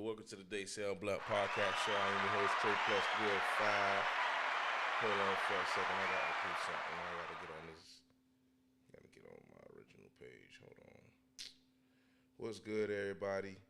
welcome to the Day Sound Blunt Podcast Show. I am your host, Trey Plus 305. Hold on for a second. I gotta do something. I gotta get on this. Gotta get on my original page. Hold on. What's good, everybody?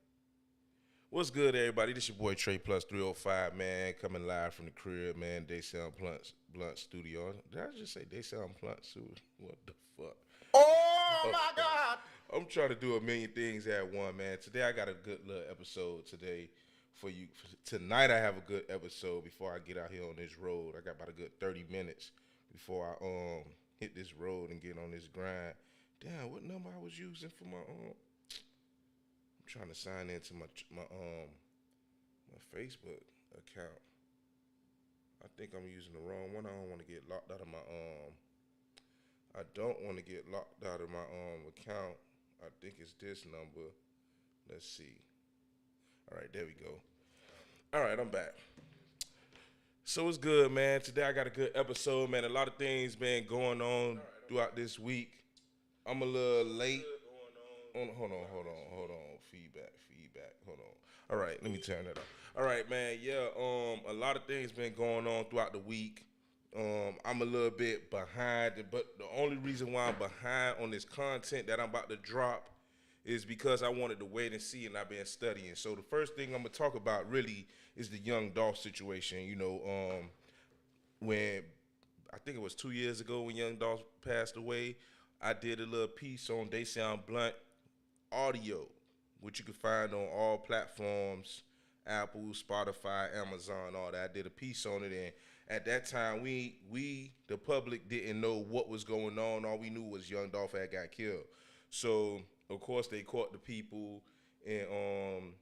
What's good, everybody? This your boy Trey Plus 305, man. Coming live from the crib, man. Day Sound Blunt Studio. Did I just say Day Sound Blunt Studio? What the fuck? Oh my God! I'm trying to do a million things at one, man. Today I got a good little episode today for you. Tonight I have a good episode before I get out here on this road. I got about a good 30 minutes before I hit this road and get on this grind. Damn, what number I was using for my I'm trying to sign into my Facebook account. I think I'm using the wrong one. I don't want to get locked out of my I don't want to get locked out of my account. I think it's this number. Let's see. All right, there we go. All right, I'm back. So it's good, man. Today I got a good episode, man. A lot of things been going on throughout this week. I'm a little late. Hold on. Feedback. Hold on. All right, let me turn that up. All right, man. Yeah, a lot of things been going on throughout the week. I'm a little bit behind, but the only reason why I'm behind on this content that I'm about to drop is because I wanted to wait and see, and I've been studying. So the first thing I'm gonna talk about really is the Young Dolph situation. You know, when I think it was 2 years ago when Young Dolph passed away, I did a little piece on Day Sound Blunt Audio, which you can find on all platforms, Apple, Spotify, Amazon, all that. I did a piece on it, and at that time, we the public didn't know what was going on. All we knew was Young Dolph had got killed. So of course they caught the people, and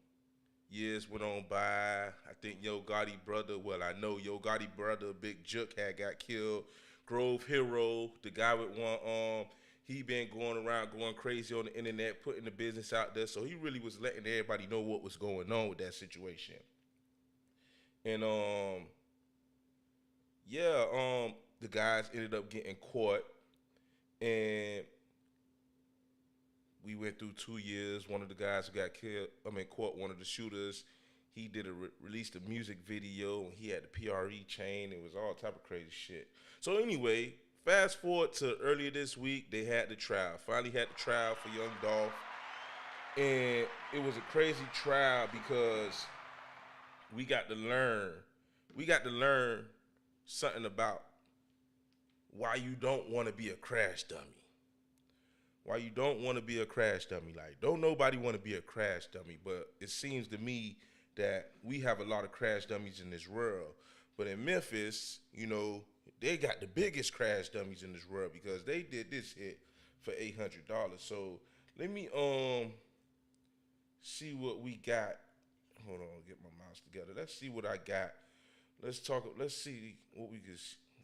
years went on by. I think Yo Gotti brother, well I know Yo Gotti brother, Big Jook had got killed. Grove Hero, the guy with one arm, he been going around going crazy on the internet, putting the business out there. So he really was letting everybody know what was going on with that situation. And the guys ended up getting caught, and we went through 2 years. One of the guys who got caught, one of the shooters, he did released a music video, and he had the PRE chain. It was all type of crazy shit. So anyway, fast forward to earlier this week, they had the trial. Finally had the trial for Young Dolph, and it was a crazy trial because we got to learn something about why you don't want to be a crash dummy. Why you don't want to be a crash dummy. Like, don't nobody want to be a crash dummy, but it seems to me that we have a lot of crash dummies in this world. But in Memphis, you know, they got the biggest crash dummies in this world because they did this hit for $800. So let me see what we got. Hold on, get my mouse together. Let's see what I got. Let's see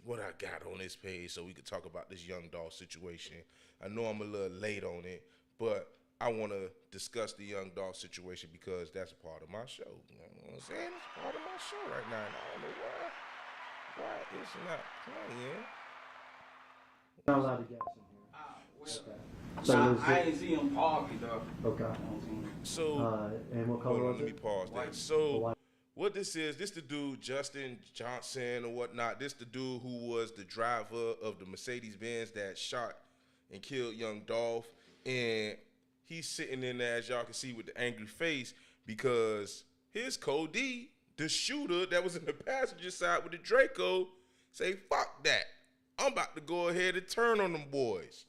what I got on this page so we could talk about this Young Dolph situation. I know I'm a little late on it, but I want to discuss the Young Dolph situation because that's a part of my show. You know what I'm saying? It's part of my show right now, and I don't know why it's not playing. Not allowed to guess in here. I ain't see him parking though. Okay. So, and what color was let me it? pause that. So, what this is, this the dude, Justin Johnson or whatnot. This the dude who was the driver of the Mercedes-Benz that shot and killed Young Dolph. And he's sitting in there, as y'all can see, with the angry face because his Cody, the shooter that was in the passenger side with the Draco, say, fuck that. I'm about to go ahead and turn on them boys.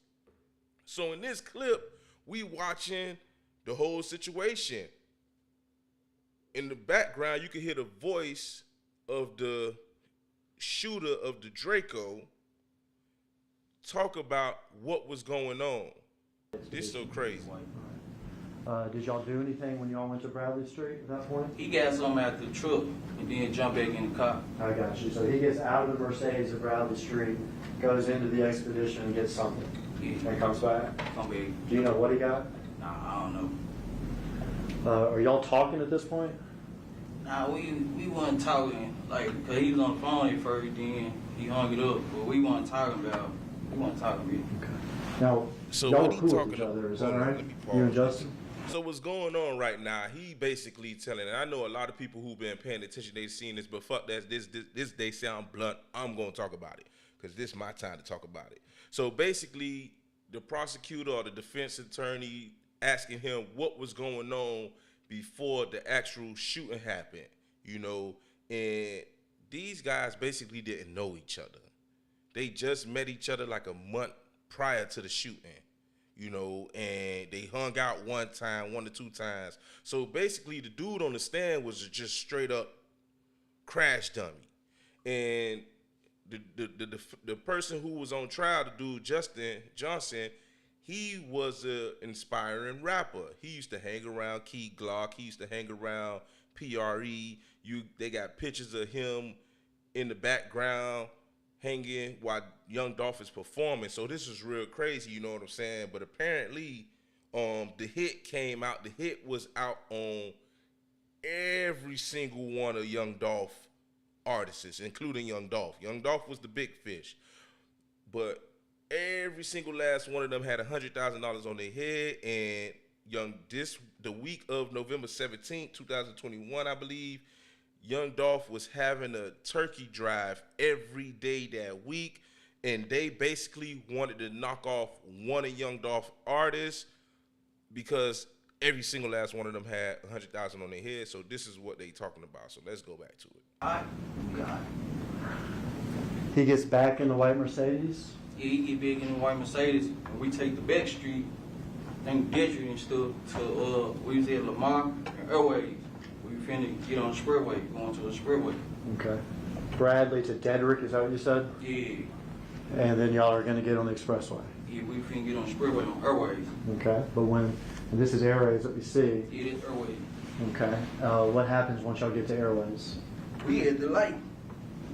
So in this clip, we watching the whole situation. In the background, you can hear the voice of the shooter of the Draco talk about what was going on. This is so crazy. Did y'all do anything when y'all went to Bradley Street at that point? He got something out the truck and then jump back in the car. I got you. So he gets out of the Mercedes at Bradley Street, goes into the Expedition and gets something, Yeah. and comes back. Come back. Do you know what he got? Nah, I don't know. Are y'all talking at this point? Nah, we wasn't talking, like, cause he was on the phone at first, then he hung it up, but we wasn't talking really. Okay. Now, So y'all what were he cool talking with each other, about? is that Hold on, right? let me You and pause. Justin? So what's going on right now? He basically telling, and I know a lot of people who've been paying attention, they've seen this, but fuck that. This they sound blunt. I'm gonna talk about it because this is my time to talk about it. So basically, the prosecutor or the defense attorney asking him what was going on before the actual shooting happened, you know, and these guys basically didn't know each other. They just met each other like a month prior to the shooting, you know, and they hung out one to two times. So basically the dude on the stand was just straight up crash dummy. And the person who was on trial, the dude Justin Johnson, he was an inspiring rapper. He used to hang around Key Glock. He used to hang around PRE. They got pictures of him in the background hanging while Young Dolph is performing. So this is real crazy, you know what I'm saying? But apparently, the hit came out. The hit was out on every single one of Young Dolph artists, including Young Dolph. Young Dolph was the big fish. But every single last one of them had $100,000 on their head. And the week of November 17th, 2021, I believe, Young Dolph was having a turkey drive every day that week, and they basically wanted to knock off one of Young Dolph's artists because every single last one of them had $100,000 on their head. So this is what they talking about. So let's go back to it. He gets back in the white Mercedes. Yeah, he get big in the white Mercedes, and we take the back street, I think Gentry and stuff, to we was at Lamar and Airways. We finna get on the expressway, going to the expressway. Okay. Bradley to Dedrick, is that what you said? Yeah. And then y'all are going to get on the expressway. Yeah, we finna get on the expressway on Airways. Okay. But and this is Airways that we see. Yeah, it's Airways. Okay. What happens once y'all get to Airways? We at the light.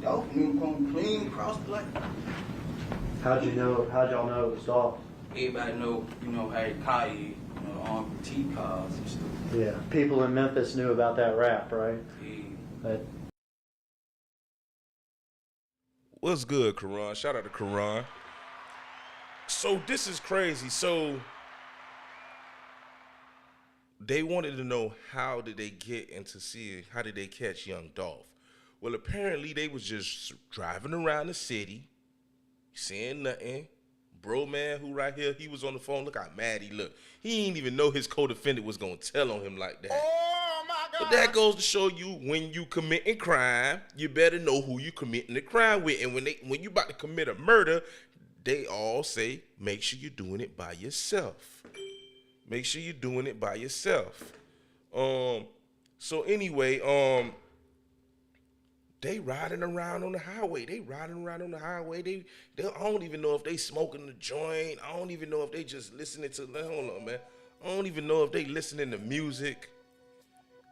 Dolph come clean across the light. How'd y'all know it was Dolph? Everybody know, how the car is, armed T cars and stuff. Yeah. People in Memphis knew about that rap, right? Yeah. What's good, Karan? Shout out to Karan. So this is crazy. So they wanted to know how did they catch Young Dolph? Well, apparently they was just driving around the city, saying nothing. Bro, man, who right here, he was on the phone. Look how mad he looked. He didn't even know his co-defendant was going to tell on him like that. Oh, my God. But that goes to show you when you committing crime, you better know who you committing the crime with. And when you about to commit a murder, they all say, make sure you're doing it by yourself. Make sure you're doing it by yourself. So anyway, they riding around on the highway. I don't even know if they smoking the joint. I don't even know if they just listening to, hold on, man. I don't even know if they listening to music.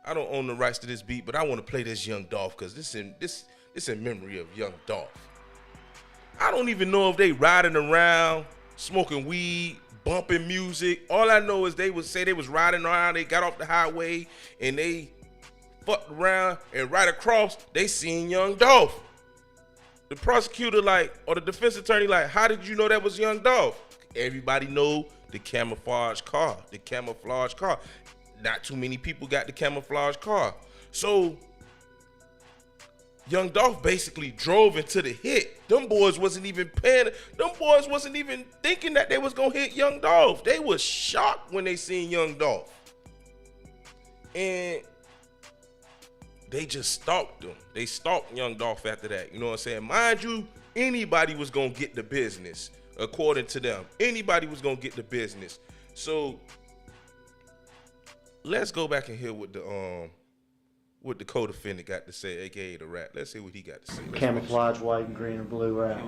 I don't own the rights to this beat, but I want to play this Young Dolph because this in memory of Young Dolph. I don't even know if they riding around, smoking weed, bumping music. All I know is they would say they was riding around, they got off the highway, and they fucked around, and right across, they seen Young Dolph. The prosecutor or the defense attorney how did you know that was Young Dolph? Everybody know the camouflage car. Not too many people got the camouflage car. So Young Dolph basically drove into the hit. Them boys wasn't even thinking that they was gonna hit Young Dolph. They was shocked when they seen Young Dolph. And they just stalked them. They stalked Young Dolph after that. You know what I'm saying? Mind you, anybody was going to get the business, according to them. Anybody was going to get the business. So let's go back and hear what the co-defendant got to say, a.k.a. the rat. Let's see what he got to say. Camouflage, white and green and blue rap.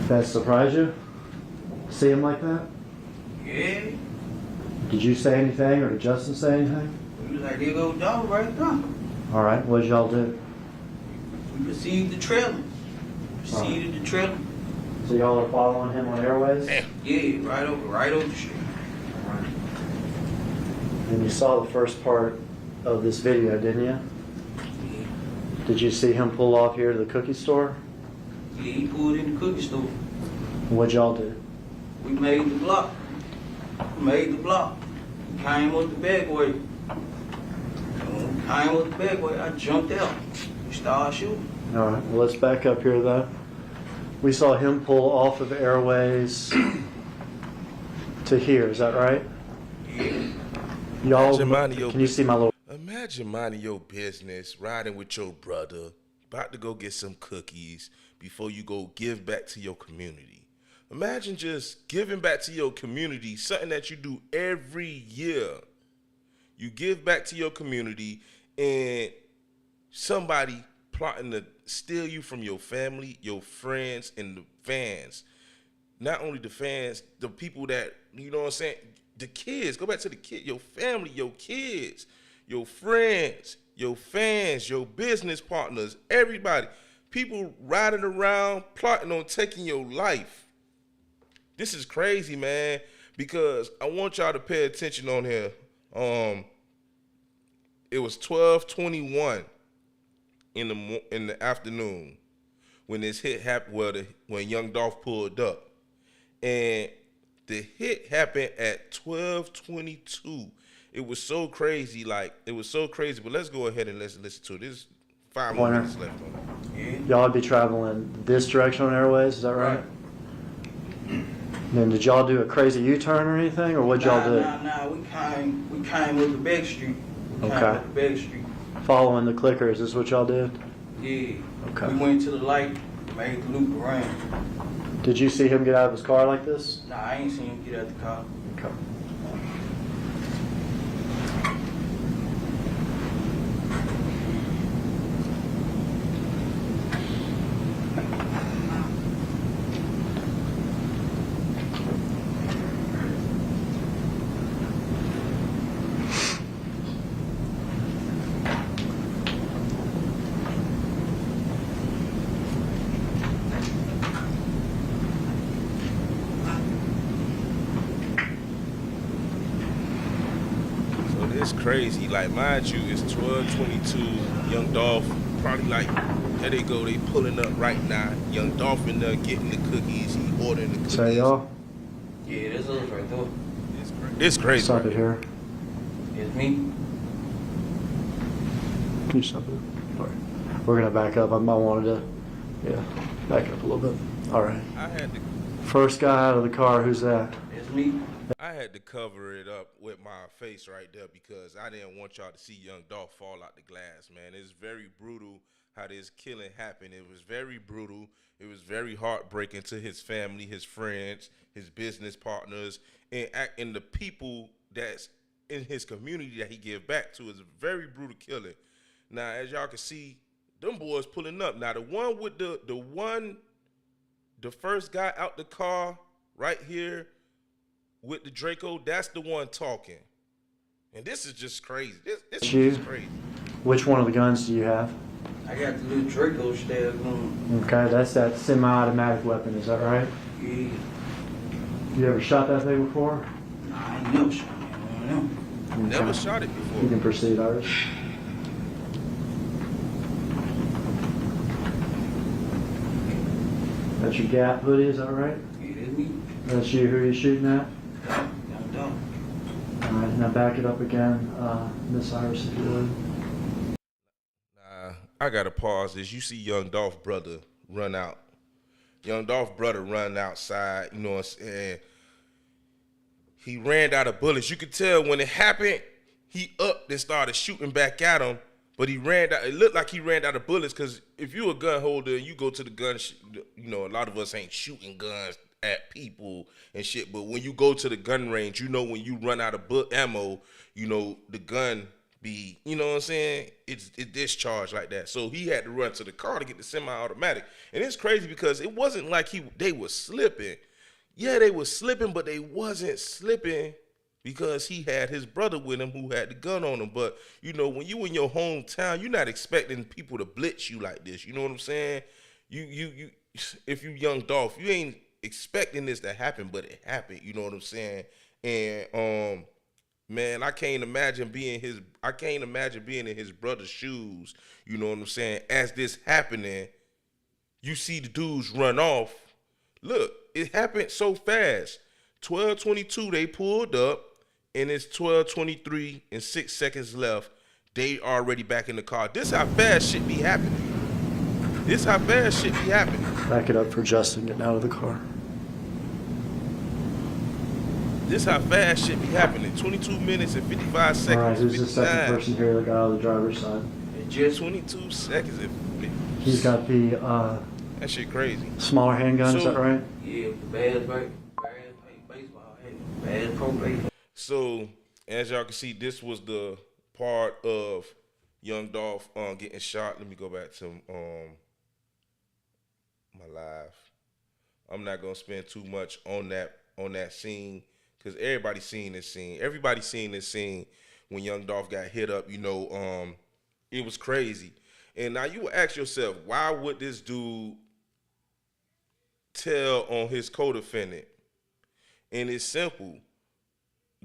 That surprise you? See him like that? Yeah. Did you say anything, or did Justin say anything? We was like, there go Dolph right now. All right, what did y'all do? We received the trailer. The trailer. So y'all are following him on Airways? Yeah, right over the street. All right. And you saw the first part of this video, didn't you? Yeah. Did you see him pull off here to the cookie store? Yeah, he pulled in the cookie store. What'd y'all do? We made the block. Came with the bagway. Came with the bagway. I jumped out. We started shooting. All right, well, let's back up here though. We saw him pull off of Airways to here, is that right? Yeah. Y'all, Imagine minding your can you see my little... Imagine minding your business, riding with your brother, about to go get some cookies before you go give back to your community. Imagine just giving back to your community, something that you do every year. You give back to your community and somebody plotting to steal you from your family, your friends, and the fans. Not only the fans, the people that, you know what I'm saying, the kids. Go back to the kid, your family, your kids, your friends, your fans, your business partners, everybody. People riding around plotting on taking your life. This is crazy, man, because I want y'all to pay attention on here. It was 12:21 in the afternoon when this hit happened. Well, when Young Dolph pulled up, and the hit happened at 12:22. It was so crazy, But let's go ahead and let's listen to it. There's 5 more Pointer. minutes left on it. Yeah. Y'all would be traveling this direction on Airways, is that right? Then did y'all do a crazy U-turn or anything, or what'd y'all do? Nah. We came with the back street. Following the clickers is what y'all did? Yeah. Okay. We went to the light, made the loop around. Did you see him get out of his car like this? Nah, I ain't seen him get out the car. Okay. It's crazy. Like, mind you, it's 12:22. Young Dolph probably like, there they go. They pulling up right now. Young Dolph in there getting the cookies. He ordering the cookies. So y'all, Yeah, that's us right there. It's crazy. stop it here. It's me. Can you stop it? All right. We're gonna back up. I wanted to, back up a little bit. All right. First guy out of the car, who's that? It's me. I had to cover it up with my face right there because I didn't want y'all to see Young Dolph fall out the glass, man. It's very brutal how this killing happened. It was very brutal. It was very heartbreaking to his family, his friends, his business partners, and the people that's in his community that he give back to. Is a very brutal killing. Now, as y'all can see, them boys pulling up. Now, the one with the first guy out the car right here with the Draco, that's the one talking. And this is just crazy. This is just crazy. Which one of the guns do you have? I got the little Draco stab gun. Okay, that's that semi-automatic weapon, is that right? Yeah. You ever shot that thing before? Nah, I ain't never shot one of them. Never Okay. shot it before. You can proceed, Iris. That's your Gap hoodie, is that right? Yeah, that's me. That's you. Who are you shooting at? Young Dolph. All right, now back it up again, Miss Iris, if you would. I gotta pause this. You see Young Dolph brother run out. Young Dolph brother run outside, you know what I'm saying? He ran out of bullets. You could tell when it happened, he upped and started shooting back at him, but he ran out. It looked like he ran out of bullets because if you're a gun holder and you go to the gun, you know, a lot of us ain't shooting guns at people and shit, but when you go to the gun range, you know when you run out of ammo, you know, the gun be, you know what I'm saying, it's discharged like that. So he had to run to the car to get the semi-automatic. And it's crazy because it wasn't like they were slipping. Yeah, they were slipping, but they wasn't slipping because he had his brother with him who had the gun on him. But, you know, when you in your hometown, you're not expecting people to blitz you like this. You know what I'm saying? You if you Young Dolph, you ain't expecting this to happen, but it happened. You know what I'm saying? And man, I can't imagine being in his brother's shoes. You know what I'm saying? As this happening, you see the dudes run off. Look, it happened so fast. 12:22 they pulled up, and it's 12:23 and 6 seconds left. They already back in the car. This how fast shit be happening. This how fast shit be happening. Back it up for Justin getting out of the car. This how fast shit be happening. 22 minutes and 55 seconds. All right, who's the second 59. person here that got out of the driver's side? Just 22 seconds. He's got the That shit crazy. smaller handgun, is So- that right? Yeah, bad baseball, bad probate. So, as y'all can see, this was the part of Young Dolph getting shot. Let me go back to my live. I'm not gonna spend too much on that scene because everybody's seen this scene. Everybody's seen this scene when Young Dolph got hit up. You know, it was crazy. And now you will ask yourself, why would this dude tell on his co-defendant? And it's simple.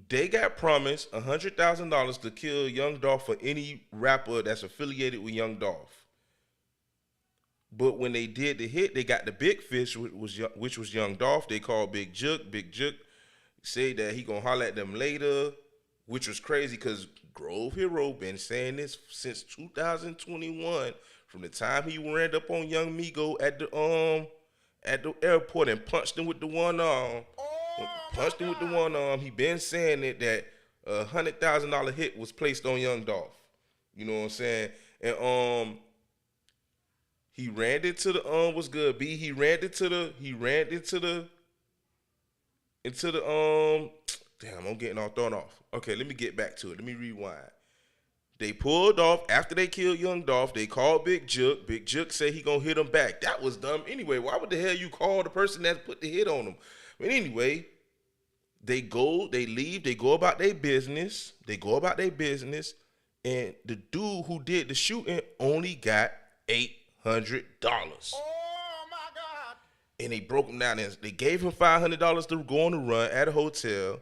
They got promised $100,000 to kill Young Dolph for any rapper that's affiliated with Young Dolph. But when they did the hit, they got the big fish, which was Young Dolph. They called Big Jook. Big Jook said that he gonna holler at them later, which was crazy because Grove Hero been saying this since 2021, from the time he ran up on Young Migo at the airport and punched him with the one arm. He been saying it that a $100,000 hit was placed on Young Dolph. You know what I'm saying? And he ran into the what's good, B? He ran into the damn, I'm getting all thrown off. Okay, let me get back to it. Let me rewind. They pulled off after they killed Young Dolph. They called Big Jook. Big Jook said he gonna hit him back. That was dumb. Anyway, why would the hell you call the person that put the hit on him? But anyway, they leave, they go about their business. And the dude who did the shooting only got $800. Oh my God. And they broke him down and they gave him $500 to go on the run at a hotel,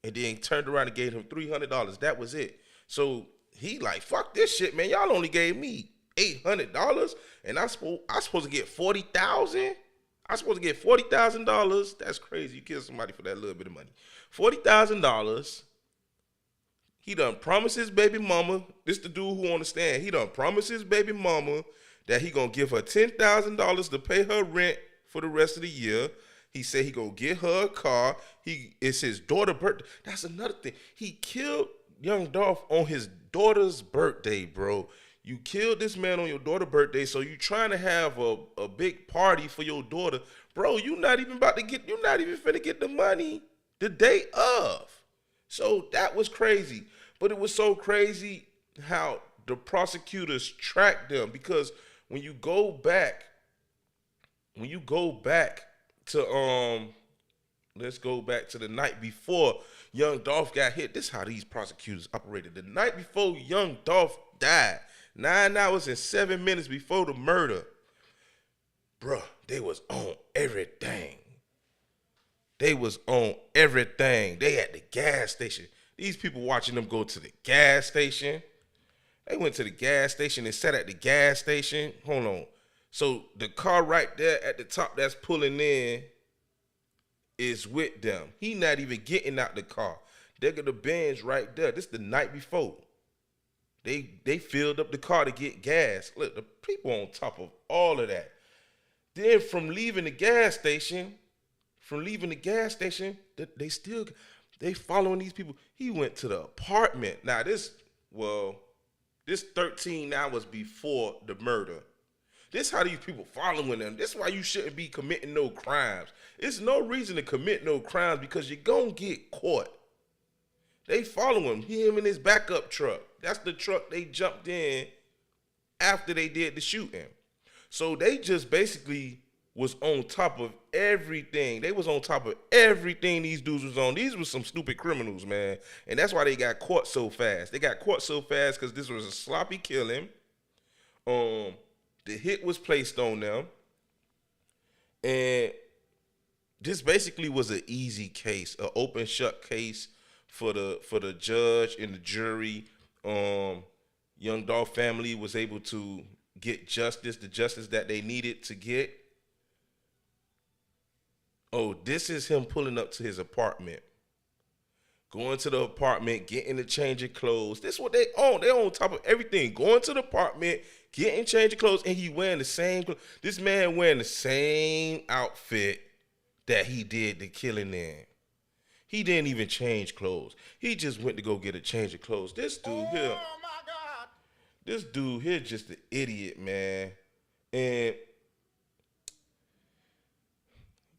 and then turned around and gave him $300. That was it. So he like, fuck this shit, man. Y'all only gave me $800, and I supposed to get $40,000. I supposed to get $40,000. That's crazy. You kill somebody for that little bit of money. $40,000. He done promised his baby mama. This the dude who understand. He done promised his baby mama that he gonna give her $10,000 to pay her rent for the rest of the year. He said he gonna get her a car. It's his daughter's birthday. That's another thing. He killed Young Dolph on his daughter's birthday, bro. You killed this man on your daughter's birthday, so you trying to have a big party for your daughter. Bro, you're not even finna get the money the day of. So that was crazy. But it was so crazy how the prosecutors tracked them, because when you go back to let's go back to the night before Young Dolph got hit. This is how these prosecutors operated. The night before Young Dolph died, 9 hours and 7 minutes before the murder, bruh, they was on everything. They at the gas station. These people watching them go to the gas station. They went to the gas station and sat at the gas station. Hold on. So the car right there at the top that's pulling in is with them. He not even getting out the car. They got the Benz right there. This the night before. They filled up the car to get gas. Look, the people on top of all of that. Then from leaving the gas station, they following these people. He went to the apartment. Now this 13 hours before the murder. This how these people following them. This is why you shouldn't be committing no crimes. It's no reason to commit no crimes because you're gonna get caught. They follow him in his backup truck. That's the truck they jumped in after they did the shooting. So they just basically was on top of everything. They was on top of everything these dudes was on. These were some stupid criminals, man. And that's why they got caught so fast. They got caught so fast because this was a sloppy killing. The hit was placed on them. And this basically was an easy case, an open shut case for the judge and the jury. Young Dolph family was able to get the justice that they needed to get. Oh, this is him pulling up to his apartment. Going to the apartment, getting a change of clothes. This is what they own. They on top of everything. Going to the apartment, getting change of clothes, and he wearing the same. This man wearing the same outfit that he did the killing in. He didn't even change clothes. He just went to go get a change of clothes. This dude here, my God. this dude here, just an idiot, man. And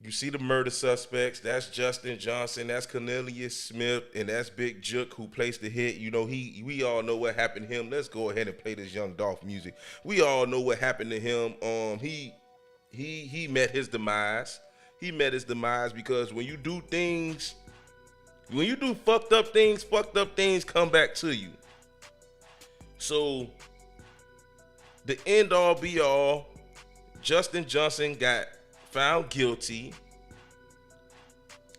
you see the murder suspects. That's Justin Johnson. That's Cornelius Smith, and that's Big Jook who placed the hit. You know, we all know what happened to him. Let's go ahead and play this Young Dolph music. We all know what happened to him. He met his demise. He met his demise because when you do things, when you do fucked up things come back to you. So the end all be all, Justin Johnson got found guilty.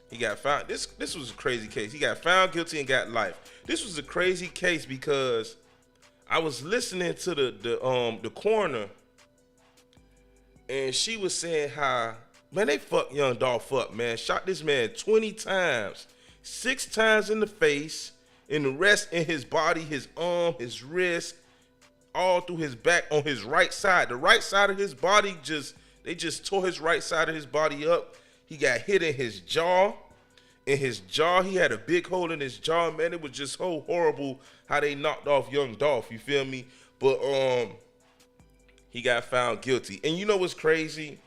He got found. This was a crazy case. He got found guilty and got life. This was a crazy case because I was listening to the coroner, and she was saying how, man, they fucked Young Dolph up, man. Shot this man 20 times, 6 times in the face, and the rest in his body, his arm, his wrist, all through his back on his right side. The right side of his body they just tore his right side of his body up. He got hit in his jaw. In his jaw, he had a big hole in his jaw, man. It was just so horrible how they knocked off Young Dolph, you feel me? But he got found guilty. And you know what's crazy?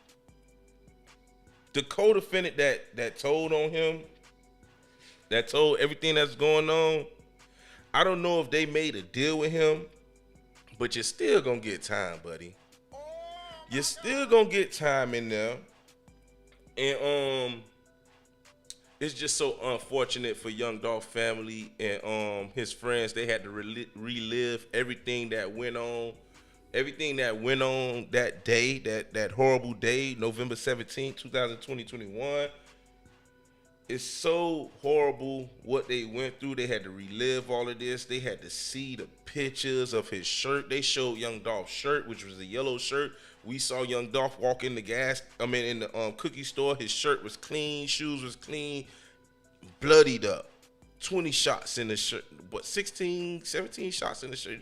The co-defendant that told on him, that told everything that's going on, I don't know if they made a deal with him, but you're still gonna get time, buddy. You're still gonna get time in there. And it's just so unfortunate for Young Dolph family and his friends. They had to relive everything that went on. Everything that went on that day, that horrible day, November 17th, 2021. It's so horrible what they went through. They had to relive all of this. They had to see the pictures of his shirt. They showed Young Dolph's shirt, which was a yellow shirt. We saw Young Dolph walk in the cookie store. His shirt was clean, shoes was clean, bloodied up. 20 shots in the shirt. 17 shots in the shirt.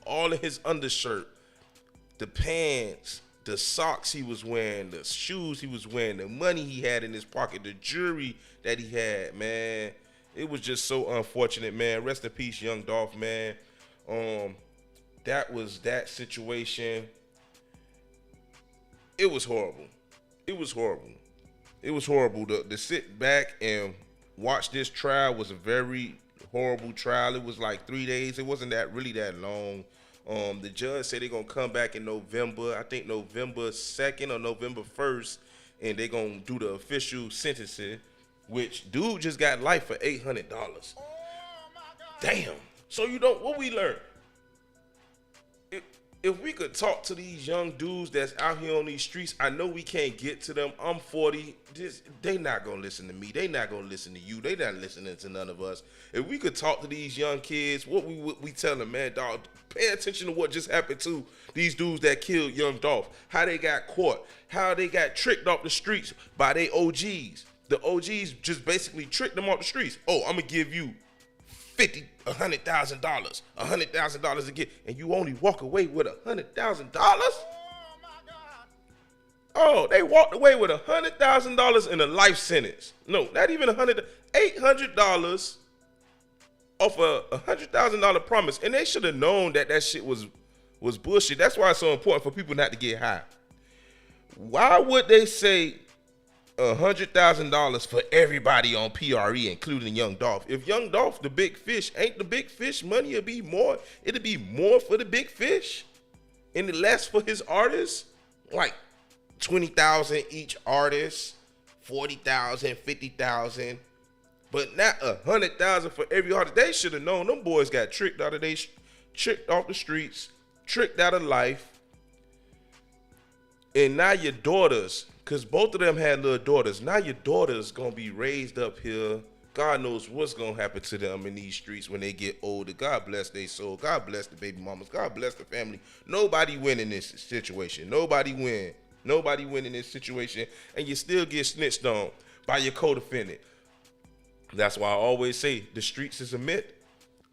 All in his undershirt. The pants, the socks he was wearing, the shoes he was wearing, the money he had in his pocket, the jewelry that he had, man. It was just so unfortunate, man. Rest in peace, Young Dolph, man. That was that situation. It was horrible. It was horrible. It was horrible. To sit back and watch this trial was a very horrible trial. It was like 3 days. It wasn't really that long. The judge said they're going to come back in November, I think November 2nd or November 1st, and they're going to do the official sentencing, which dude just got life for $800. Damn. So what we learned? If we could talk to these young dudes that's out here on these streets, I know we can't get to them. I'm 40. They not going to listen to me. They not going to listen to you. They not listening to none of us. If we could talk to these young kids, what we tell them, man, dog, pay attention to what just happened to these dudes that killed Young Dolph, how they got caught, how they got tricked off the streets by their OGs. The OGs just basically tricked them off the streets. Oh, I'm going to give you $100,000 to get, and you only walk away with $100,000? Oh, they walked away with $100,000 in a life sentence. No, not even $800 off a $100,000 promise, and they should have known that shit was bullshit. That's why it's so important for people not to get high. Why would they say $100,000 for everybody on PRE, including Young Dolph? If Young Dolph the big fish, ain't the big fish money it'd be more for the big fish and less for his artists? Like $20,000 each artist, $40,000, $50,000, but not $100,000 for every artist. They should have known. Them boys got tricked off the streets, tricked out of life. And now your daughters, because both of them had little daughters, now your daughters going to be raised up here. God knows what's going to happen to them in these streets when they get older. God bless their soul. God bless the baby mamas. God bless the family. Nobody win in this situation. Nobody win. Nobody win in this situation, and you still get snitched on by your co-defendant. That's why I always say the streets is a myth.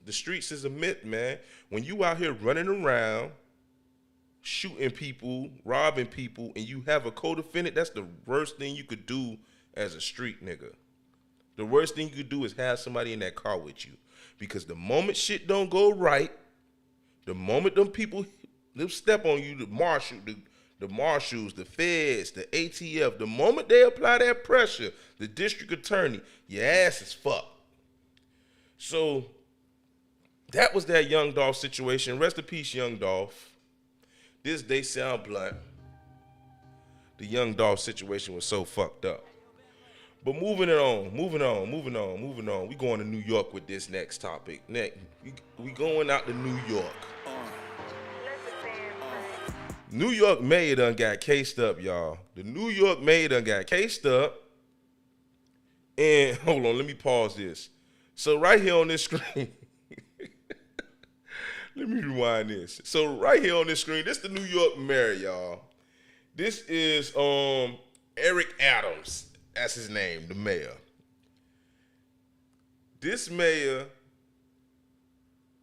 The streets is a myth, man. When you out here running around, shooting people, robbing people, and you have a co-defendant, that's the worst thing you could do as a street nigga. The worst thing you could do is have somebody in that car with you. Because the moment shit don't go right, the moment them people step on you, the marshals, the feds, the ATF, the moment they apply that pressure, the district attorney, your ass is fucked. So that was that Young Dolph situation. Rest in peace, Young Dolph. This They Sound Blunt. The Young Dolph situation was so fucked up. But moving on. We going to New York with this next topic. We going out to New York. New York mayor done got cased up, y'all. The New York mayor done got cased up. And hold on, let me pause this. So right here on this screen, let me rewind this. So right here on this screen, this is the New York mayor, y'all. This is Eric Adams. That's his name, the mayor. This mayor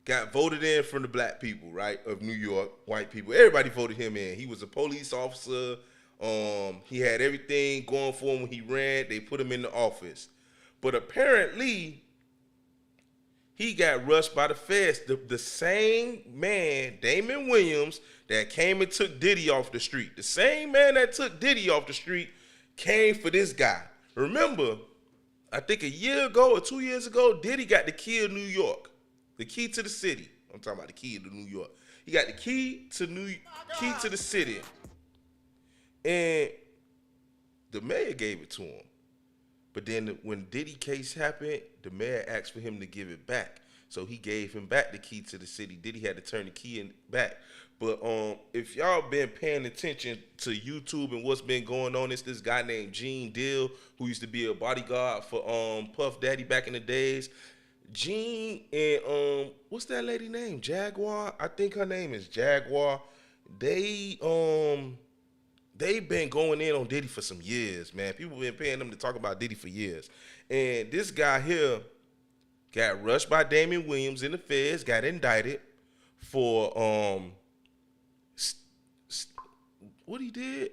got voted in from the black people, right, of New York, white people. Everybody voted him in. He was a police officer. He had everything going for him when he ran. They put him in the office. But apparently, he got rushed by the feds. The same man, Damon Williams, that came and took Diddy off the street. The same man that took Diddy off the street came for this guy. Remember, I think a year ago or 2 years ago, Diddy got the key of New York. The key to the city. I'm talking about the key to New York. He got the key to the city. And the mayor gave it to him. But then when Diddy case happened, the mayor asked for him to give it back. So he gave him back the key to the city. Diddy had to turn the key back. But if y'all been paying attention to YouTube and what's been going on, it's this guy named Gene Deal who used to be a bodyguard for Puff Daddy back in the days. Gene and what's that lady name? Jaguar? I think her name is Jaguar. They've been going in on Diddy for some years, man. People been paying them to talk about Diddy for years. And this guy here got rushed by Damon Williams in the feds, got indicted for what he did?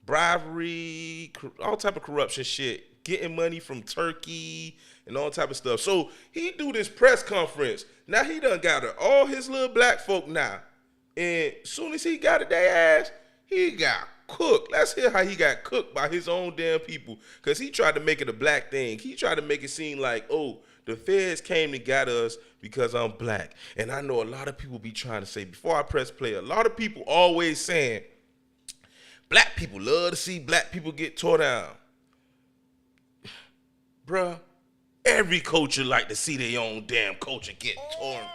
Bribery, all type of corruption shit, getting money from Turkey and all type of stuff. So he do this press conference. Now he done got all his little black folk now. And as soon as he got their ass, he got cooked. Let's hear how he got cooked by his own damn people. Because he tried to make it a black thing. He tried to make it seem like, oh, the feds came and got us because I'm black. And I know a lot of people be trying to say, before I press play, a lot of people always saying, black people love to see black people get tore down. Bruh, every culture like to see their own damn culture get torn down.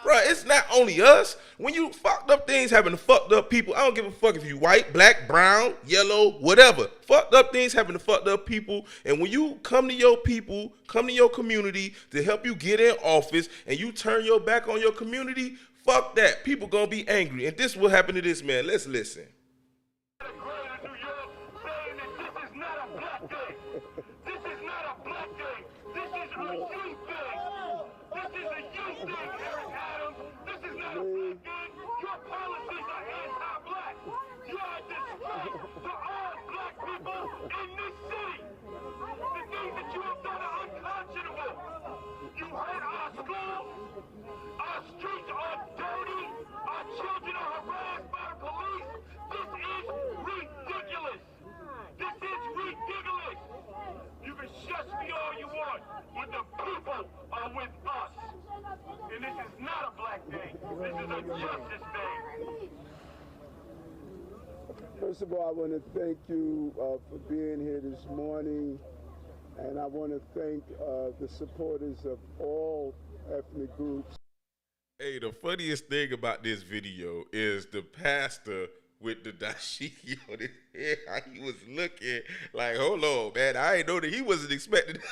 Bruh, it's not only us. When you fucked up things happen to fucked up people, I don't give a fuck if you white, black, brown, yellow, whatever. Fucked up things happen to fucked up people. And when you come to your people, come to your community to help you get in office and you turn your back on your community, fuck that. People gonna be angry. And this will happen to this man. Let's listen. First of all, I want to thank you for being here this morning, and I want to thank the supporters of all ethnic groups. Hey, the funniest thing about this video is the pastor with the dashiki on his head, how he was looking like, hold on, man, I ain't know that he wasn't expecting that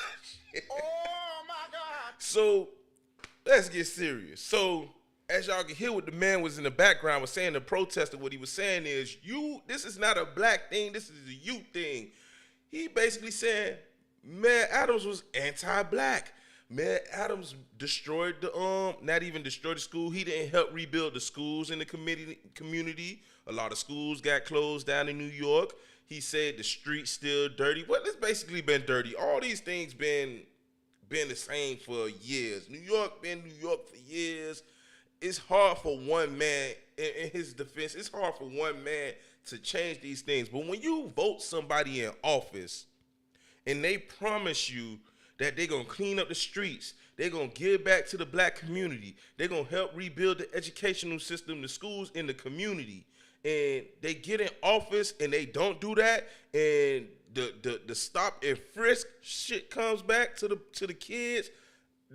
shit. Oh, my God. So, let's get serious. So, as y'all can hear what the man was in the background was saying, the protester, what he was saying is, this is not a black thing, this is a youth thing. He basically saying Mayor Adams was anti-black. Mayor Adams destroyed not even destroyed the school, he didn't help rebuild the schools in the community. A lot of schools got closed down in New York. He said the streets still dirty. Well, it's basically been dirty. All these things been the same for years. New York been New York for years. It's hard for one man, in his defense, it's hard for one man to change these things. But when you vote somebody in office and they promise you that they're going to clean up the streets, they're going to give back to the black community, they're going to help rebuild the educational system, the schools in the community, and they get in office and they don't do that, and the stop and frisk shit comes back to the kids,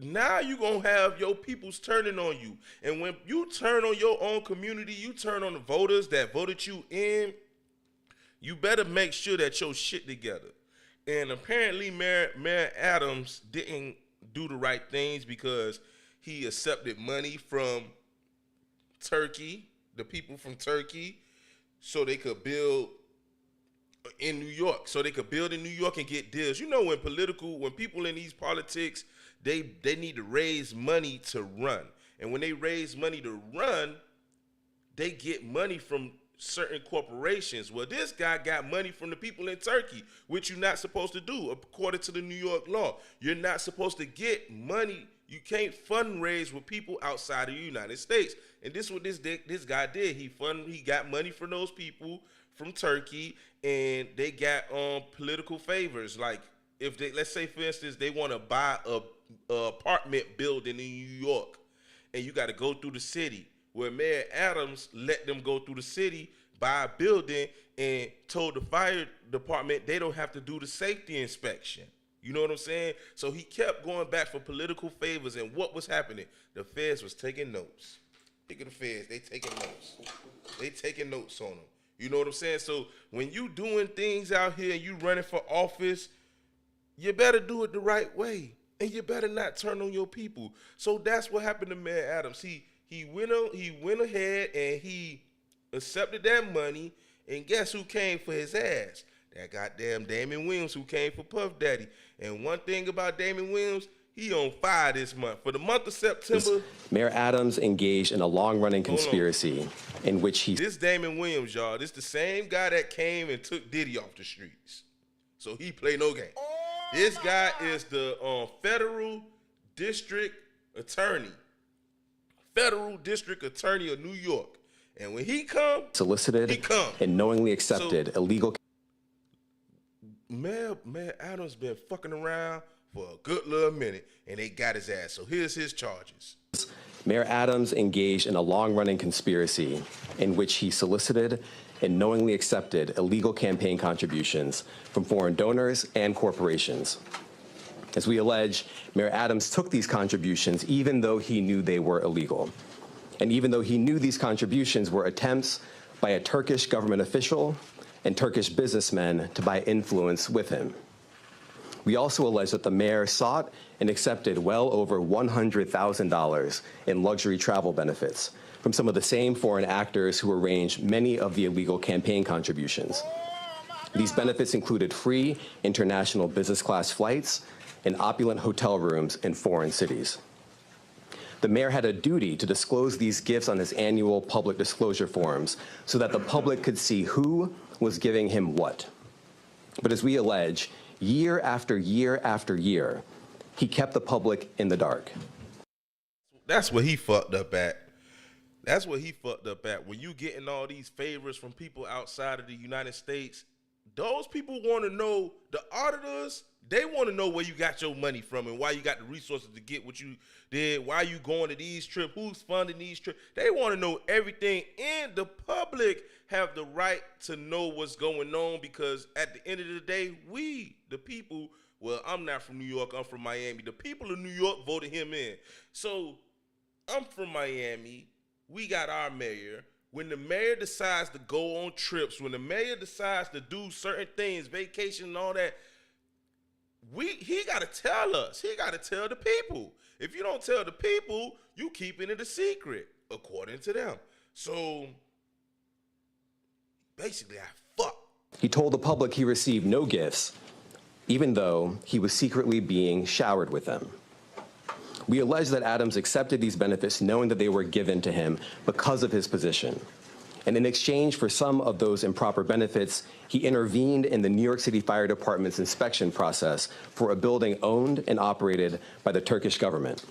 now you gonna have your peoples turning on you. And when you turn on your own community, you turn on the voters that voted you in, you better make sure that your shit together. And apparently Mayor Adams didn't do the right things because he accepted money from Turkey, the people from Turkey, so they could build in New York, and get deals. You know, when people in these politics, they need to raise money to run. And when they raise money to run, they get money from certain corporations. Well, this guy got money from the people in Turkey, which you're not supposed to do according to the New York law. You're not supposed to get money. You can't fundraise with people outside of the United States. And this is what this guy did. He got money from those people from Turkey, and they got political favors. Like if they, let's say for instance, they want to buy a apartment building in New York, and you got to go through the city. Where Mayor Adams let them go through the city, buy a building, and told the fire department they don't have to do the safety inspection. You know what I'm saying? So he kept going back for political favors, and what was happening? The feds was taking notes. Think of the feds, they taking notes. They taking notes on them. You know what I'm saying? So when you doing things out here and you running for office, you better do it the right way, and you better not turn on your people. So that's what happened to Mayor Adams. He went ahead and he accepted that money, and guess who came for his ass? That goddamn Damon Williams, who came for Puff Daddy. And one thing about Damon Williams, he on fire this month. For the month of September, Mayor Adams engaged in a long-running conspiracy in which he... This Damon Williams, y'all, this the same guy that came and took Diddy off the streets. So he play no game. This guy is the federal district attorney of New York. And when he solicited and knowingly accepted illegal... Mayor Adams been fucking around for a good little minute, and they got his ass. So here's his charges. Mayor Adams engaged in a long-running conspiracy in which he solicited and knowingly accepted illegal campaign contributions from foreign donors and corporations. As we allege, Mayor Adams took these contributions even though he knew they were illegal. And even though he knew these contributions were attempts by a Turkish government official and Turkish businessmen to buy influence with him. We also allege that the mayor sought and accepted well over $100,000 in luxury travel benefits from some of the same foreign actors who arranged many of the illegal campaign contributions. These benefits included free international business class flights and opulent hotel rooms in foreign cities. The mayor had a duty to disclose these gifts on his annual public disclosure forms so that the public could see who was giving him what. But as we allege, year after year after year, he kept the public in the dark. That's what he fucked up at. That's what he fucked up at. When you getting all these favors from people outside of the United States, those people want to know, the auditors, they want to know where you got your money from and why you got the resources to get what you did, why you going to these trips, who's funding these trips. They want to know everything, and the public have the right to know what's going on, because at the end of the day, we, the people, well, I'm not from New York, I'm from Miami. The people of New York voted him in. So I'm from Miami. We got our mayor. When the mayor decides to go on trips, when the mayor decides to do certain things, vacation and all that, he got to tell us. He got to tell the people. If you don't tell the people, you keeping it a secret. according to them. So basically, I fucked. He told the public he received no gifts, even though he was secretly being showered with them. We allege that Adams accepted these benefits knowing that they were given to him because of his position. And in exchange for some of those improper benefits, he intervened in the New York City Fire Department's inspection process for a building owned and operated by the Turkish government,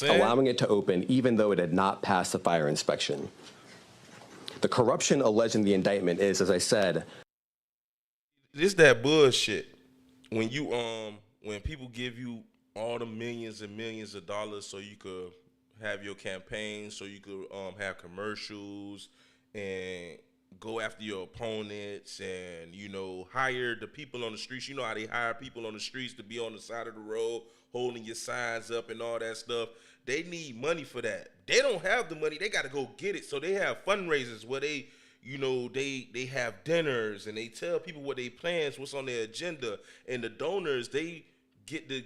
allowing it to open even though it had not passed the fire inspection. The corruption alleged in the indictment is, as I said, this that bullshit. When you when people give you all the millions and millions of dollars so you could have your campaign, so you could have commercials and go after your opponents, and hire the people on the streets. You know how they hire people on the streets to be on the side of the road holding your signs up and all that stuff. They need money for that. They don't have the money. They got to go get it. So they have fundraisers where they have dinners and they tell people what they plans, what's on their agenda, and the donors, they get to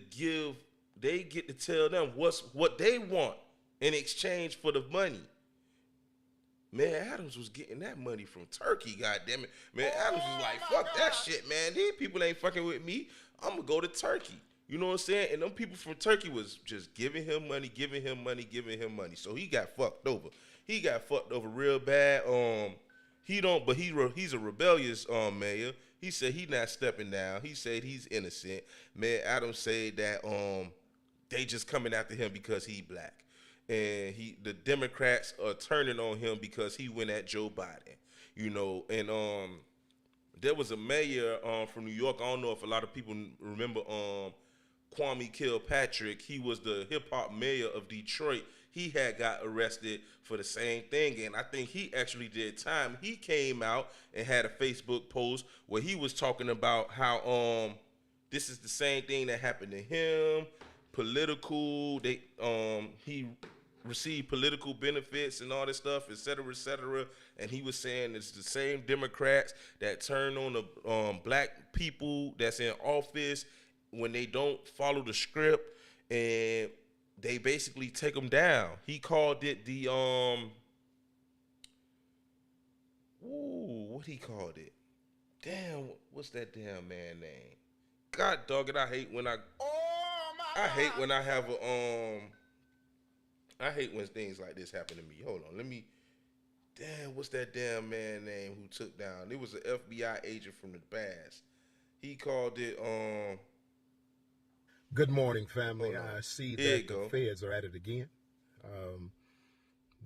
tell them what they want in exchange for the money. Man, Adams was getting that money from Turkey, goddammit. Man, Adams was like, fuck that shit, man. These people ain't fucking with me. I'm gonna go to Turkey. You know what I'm saying? And them people from Turkey was just giving him money. So he got fucked over. He got fucked over real bad. He's a rebellious mayor. He said he not stepping down. He said he's innocent. Mayor Adams said that they just coming after him because he black. And the Democrats are turning on him because he went at Joe Biden. And there was a mayor from New York. I don't know if a lot of people remember Kwame Kilpatrick. He was the hip hop mayor of Detroit. He had got arrested for the same thing, and I think he actually did time. He came out and had a Facebook post where he was talking about how this is the same thing that happened to him. Political, he received political benefits and all this stuff, et cetera, and he was saying it's the same Democrats that turn on the black people that's in office when they don't follow the script, and they basically take them down. He called it the what he called it? Damn, what's that damn man name? God dog it, I hate when things like this happen to me. Hold on, what's that damn man name who took down? It was an FBI agent from the past. He called it Good morning, family. I see that the feds are at it again.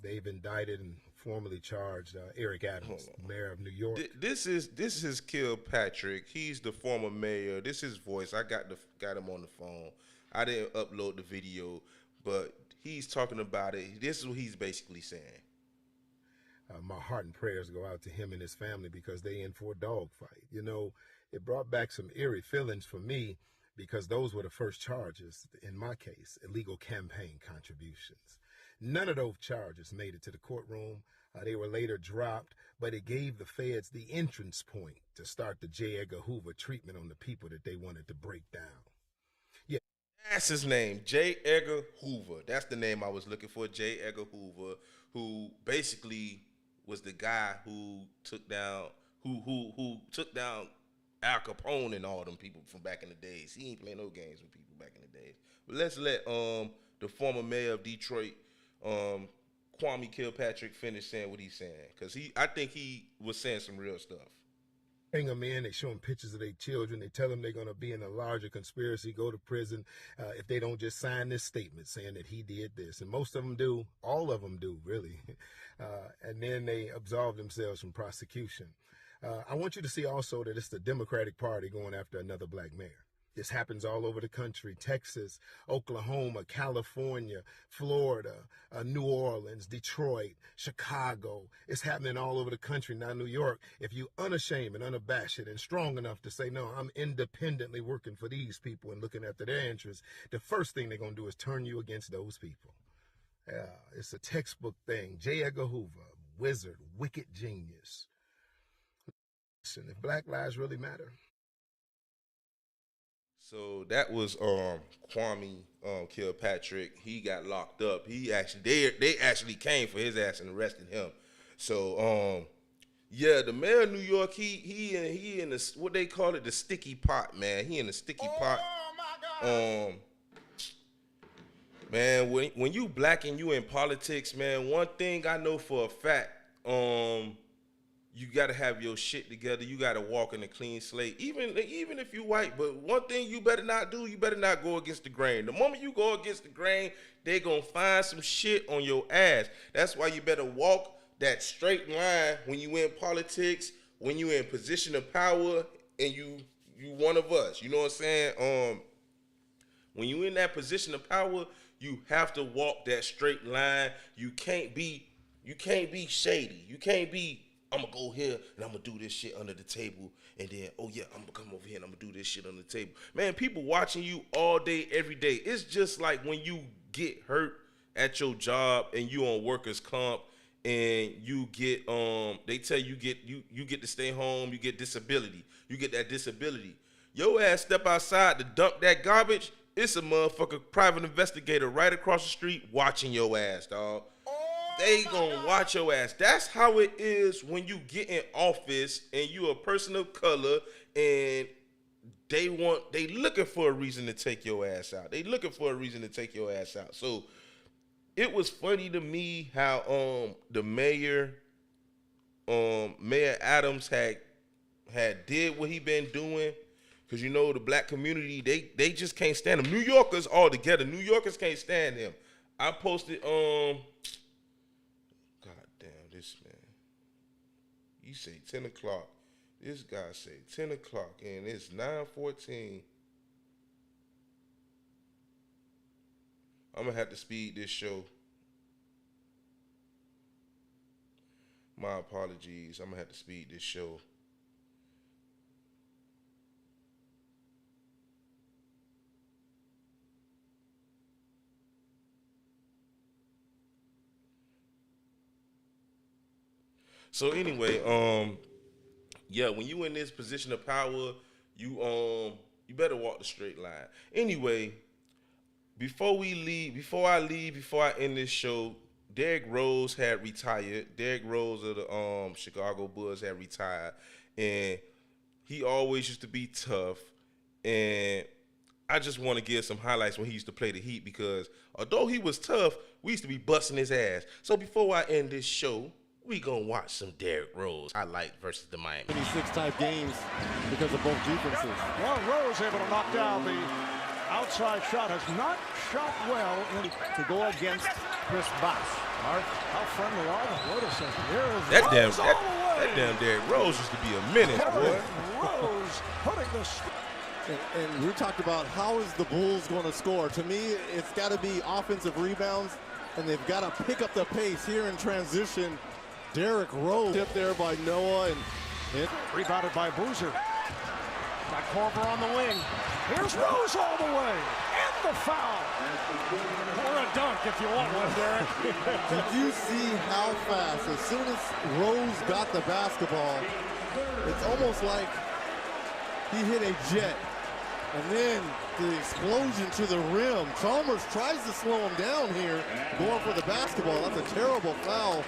They've indicted and formally charged Eric Adams, mayor of New York. This is Kilpatrick. He's the former mayor. This is his voice. I got him on the phone. I didn't upload the video, but he's talking about it. This is what he's basically saying. My heart and prayers go out to him and his family because they in for a dogfight. It brought back some eerie feelings for me because those were the first charges, in my case, illegal campaign contributions. None of those charges made it to the courtroom. They were later dropped, but it gave the feds the entrance point to start the J. Edgar Hoover treatment on the people that they wanted to break down. Yeah. That's his name, J. Edgar Hoover. That's the name I was looking for, J. Edgar Hoover, who basically was the guy who took down Al Capone and all them people from back in the days. He ain't playing no games with people back in the days. But let's let the former mayor of Detroit, Kwame Kilpatrick, finish saying what he's saying, because I think he was saying some real stuff. Bring them in, they show them pictures of their children, they tell them they're going to be in a larger conspiracy, go to prison if they don't just sign this statement saying that he did this. And most of them do, all of them do, really. And then they absolve themselves from prosecution. I want you to see also that it's the Democratic Party going after another black mayor. This happens all over the country: Texas, Oklahoma, California, Florida, New Orleans, Detroit, Chicago. It's happening all over the country. Now, New York, if you unashamed and unabashed and strong enough to say, no, I'm independently working for these people and looking after their interests, the first thing they're going to do is turn you against those people. It's a textbook thing. J. Edgar Hoover, wizard, wicked genius. Listen, if black lives really matter. So that was Kwame Kilpatrick. He got locked up. He actually they actually came for his ass and arrested him. So yeah, the mayor of New York, he in the what they call it, the sticky pot, man. He in the sticky pot. Man, when you black and you in politics, man, one thing I know for a fact, you gotta have your shit together. You gotta walk in a clean slate, even if you white. But one thing you better not do, you better not go against the grain. The moment you go against the grain, they gonna find some shit on your ass. That's why you better walk that straight line when you in politics, when you in position of power, and you one of us. You know what I'm saying? When you in that position of power, you have to walk that straight line. You can't be shady. You can't be, I'm gonna go here and I'm gonna do this shit under the table, and then, oh yeah, I'm gonna come over here and I'm gonna do this shit under the table. Man, people watching you all day, every day. It's just like when you get hurt at your job and you on workers' comp and you get they tell you you get to stay home, you get disability. You get that disability. Your ass step outside to dump that garbage, it's a motherfucker private investigator right across the street watching your ass, dog. They gonna watch your ass. That's how it is when you get in office and you a person of color and they looking for a reason to take your ass out. They looking for a reason to take your ass out. So it was funny to me how the mayor Adams had did what he been doing. Because, you know, the black community, they just can't stand him. New Yorkers all together. New Yorkers can't stand him. I posted, God damn, this man. You say 10 o'clock. This guy say 10 o'clock, and it's 9:14. I'm going to have to speed this show. My apologies. I'm going to have to speed this show. So anyway, yeah, when you in this position of power, you better walk the straight line. Anyway, before I end this show, Derrick Rose had retired. Derrick Rose of the Chicago Bulls had retired, and he always used to be tough. And I just want to give some highlights when he used to play the Heat, because although he was tough, we used to be busting his ass. So before I end this show, we gonna watch some Derrick Rose highlight versus the Miami. 26 type games because of both defenses. Well, Rose able to knock down the outside shot. Has not shot well To go against Chris Bosh. Mark, how friendly are they? Wait a second. Here is That Rose all the that way. damn Derrick Rose used to be a menace, boy. Rose putting the And we talked about how is the Bulls going to score. To me, it's got to be offensive rebounds, and they've got to pick up the pace here in transition. Derrick Rose up there by Noah, and it rebounded by Boozer. Got Korver on the wing. Here's Rose all the way. And the foul. Or a dunk if you want one, Derrick. Did you see how fast, as soon as Rose got the basketball, it's almost like he hit a jet. And then the explosion to the rim. Chalmers tries to slow him down here, going for the basketball. That's a terrible foul.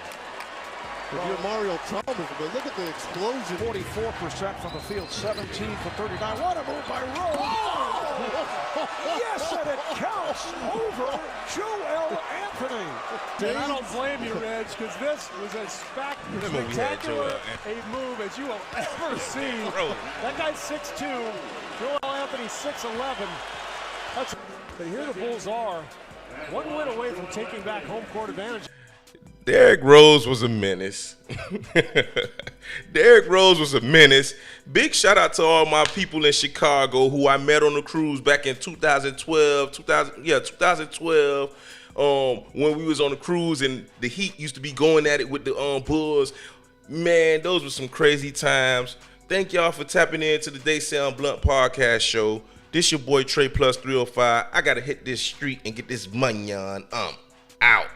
If you're Mario Chalmers, but look at the explosion. 44% from the field, 17 for 39. What a move by Rose. Oh! Yes, and it counts over Joel Anthony. And I don't blame you, Reg, because this was as spectacular a move as you will ever see. That guy's 6'2", Joel Anthony 6'11". But here the Bulls are one win away from taking back home court advantage. Derrick Rose was a menace. Derrick Rose was a menace. Big shout out to all my people in Chicago who I met on the cruise back in 2012. 2012. When we was on the cruise and the Heat used to be going at it with the Bulls. Man, those were some crazy times. Thank y'all for tapping into the They Sound Blunt podcast show. This your boy Trey Plus 305. I gotta hit this street and get this money on. Out.